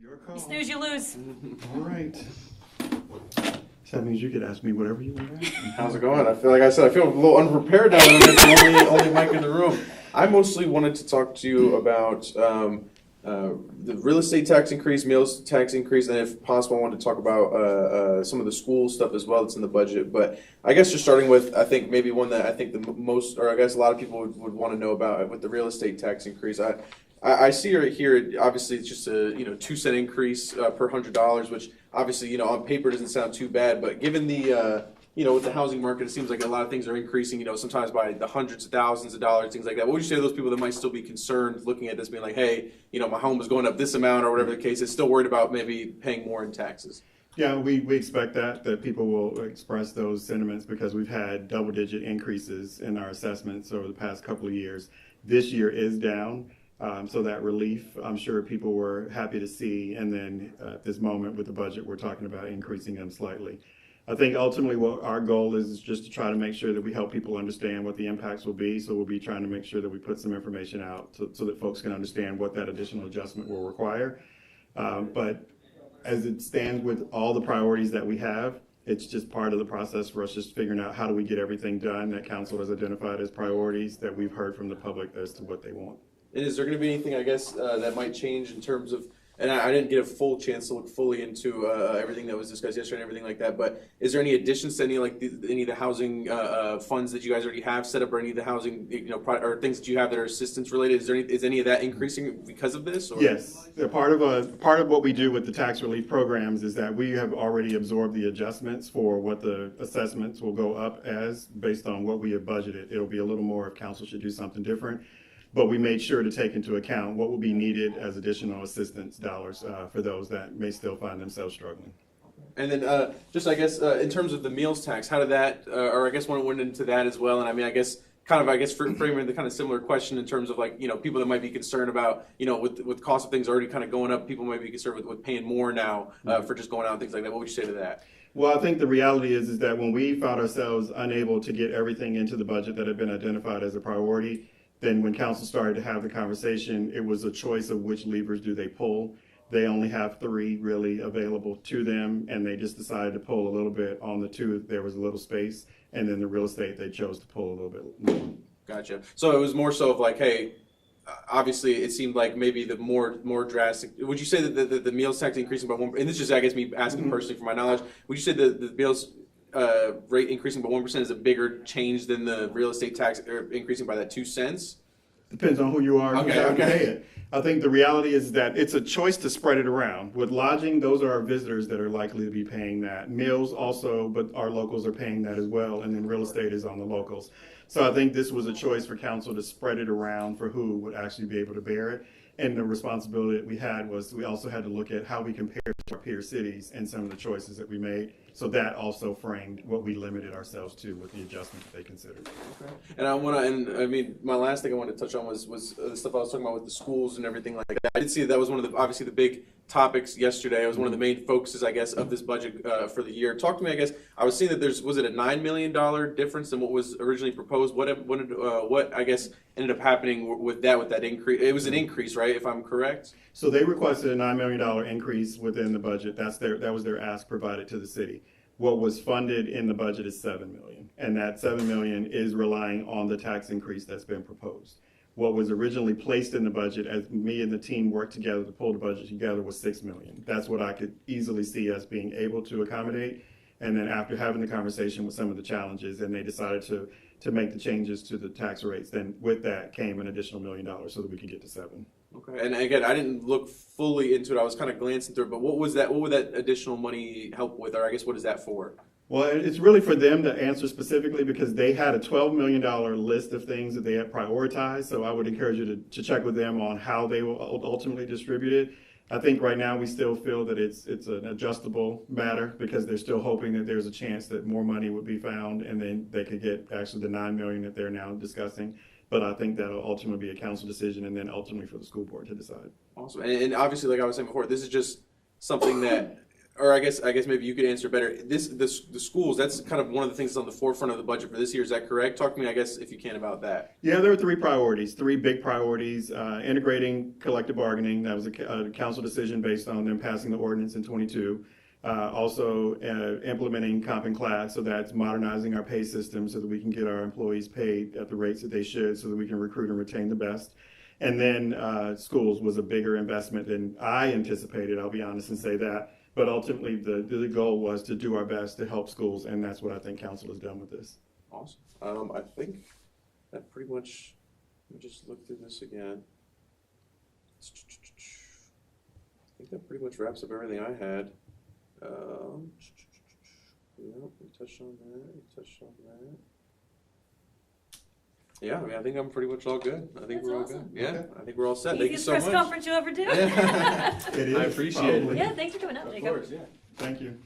Your call. You snooze, you lose. All right. So that means you could ask me whatever you want to ask me. How's it going? I feel like I said I feel a little unprepared now when I'm the only mic in the room. I mostly wanted to talk to you about the real estate tax increase, meals tax increase, and if possible, I wanted to talk about some of the school stuff as well that's in the budget. But I guess just starting with, I think maybe one that I think the most, or I guess a lot of people would want to know about with the real estate tax increase. I see right here, obviously it's just a 2-cent increase per $100, which obviously on paper doesn't sound too bad, but given the with the housing market, it seems like a lot of things are increasing, sometimes by the hundreds of thousands of dollars, things like that. What would you say to those people that might still be concerned looking at this, being like, hey, my home is going up this amount or whatever the case is, still worried about maybe paying more in taxes? Yeah, we expect that people will express those sentiments because we've had double-digit increases in our assessments over the past couple of years. This year is down. So that relief, I'm sure people were happy to see. And then at this moment with the budget, we're talking about increasing them slightly. I think ultimately what our goal is just to try to make sure that we help people understand what the impacts will be. So we'll be trying to make sure that we put some information out so that folks can understand what that additional adjustment will require. But as it stands with all the priorities that we have, it's just part of the process for us just figuring out how do we get everything done that council has identified as priorities that we've heard from the public as to what they want. And is there going to be anything, I guess, that might change in terms of, and I didn't get a full chance to look fully into everything that was discussed yesterday and everything like that, but is there any additions to any of the housing funds that you guys already have set up, or any of the housing, or things that you have that are assistance related? Is any of that increasing because of this? Or? Yes, part of what we do with the tax relief programs is that we have already absorbed the adjustments for what the assessments will go up as based on what we have budgeted. It'll be a little more if council should do something different. But we made sure to take into account what will be needed as additional assistance dollars for those that may still find themselves struggling. And then just, I guess, in terms of the meals tax, how did that, or I guess one went into that as well. And I mean, I guess framing the kind of similar question in terms of people that might be concerned about, with cost of things already kind of going up, people might be concerned with paying more now for just going out and things like that. What would you say to that? Well, I think the reality is that when we found ourselves unable to get everything into the budget that had been identified as a priority, then when council started to have the conversation, it was a choice of which levers do they pull. They only have 3 really available to them, and they just decided to pull a little bit on the 2. There was a little space, and then the real estate, they chose to pull a little bit more. Gotcha. So it was more so of like, hey, obviously it seemed like maybe the more drastic. Would you say that the meals tax increasing by 1%, and this is, I guess, me asking personally for my knowledge, would you say the meals rate increasing by 1% is a bigger change than the real estate tax increasing by that 2 cents? Depends on who you are and who's having to pay it. I think the reality is that it's a choice to spread it around. With lodging, those are our visitors that are likely to be paying that. Meals also, but our locals are paying that as well, and then real estate is on the locals. So I think this was a choice for council to spread it around for who would actually be able to bear it. And the responsibility that we had was we also had to look at how we compare to our peer cities and some of the choices that we made. So that also framed what we limited ourselves to with the adjustment that they considered. Okay. And my last thing I wanted to touch on was the stuff I was talking about with the schools and everything like that. I did see that was one of the big topics yesterday. It was one of the main focuses, I guess, of this budget for the year. Talk to me, I guess. I was seeing that was it a $9 million difference than what was originally proposed? What I guess ended up happening with that increase? It was an increase, right? If I'm correct. So they requested a $9 million increase within the budget. That was their ask provided to the city. What was funded in the budget is $7 million, and that $7 million is relying on the tax increase that's been proposed. What was originally placed in the budget, as me and the team worked together to pull the budget together, was $6 million. That's what I could easily see us being able to accommodate. And then after having the conversation with some of the challenges, and they decided to make the changes to the tax rates, then with that came an additional $1 million so that we could get to 7. Okay, and again, I didn't look fully into it. I was kind of glancing through it, but what would that additional money help with, or I guess what is that for? Well, it's really for them to answer specifically because they had a $12 million list of things that they had prioritized. So I would encourage you to check with them on how they will ultimately distribute it. I think right now we still feel that it's an adjustable matter because they're still hoping that there's a chance that more money would be found and then they could get actually the $9 million that they're now discussing. But I think that'll ultimately be a council decision and then ultimately for the school board to decide. Awesome. And obviously, like I was saying before, this is just something that or I guess maybe you could answer better. The schools, that's kind of one of the things that's on the forefront of the budget for this year. Is that correct? Talk to me, I guess, if you can, about that. Yeah, there are three big priorities. Integrating collective bargaining, that was a council decision based on them passing the ordinance in 22. Also implementing comp and class, so that's modernizing our pay system so that we can get our employees paid at the rates that they should so that we can recruit and retain the best. And then schools was a bigger investment than I anticipated, I'll be honest and say that. But ultimately, the goal was to do our best to help schools, and that's what I think council has done with this. Awesome. I think that pretty much, let me just look through this again. I think that pretty much wraps up everything I had. Yeah, we touched on that. Yeah, I mean, I think I'm pretty much all good. I think That's we're all awesome. good. Yeah, Okay. I think we're all set. Thank you Easiest so press much. conference you ever do. It is, I appreciate it. probably. Yeah, thanks for coming out, Of Jacob. course, yeah. Thank you.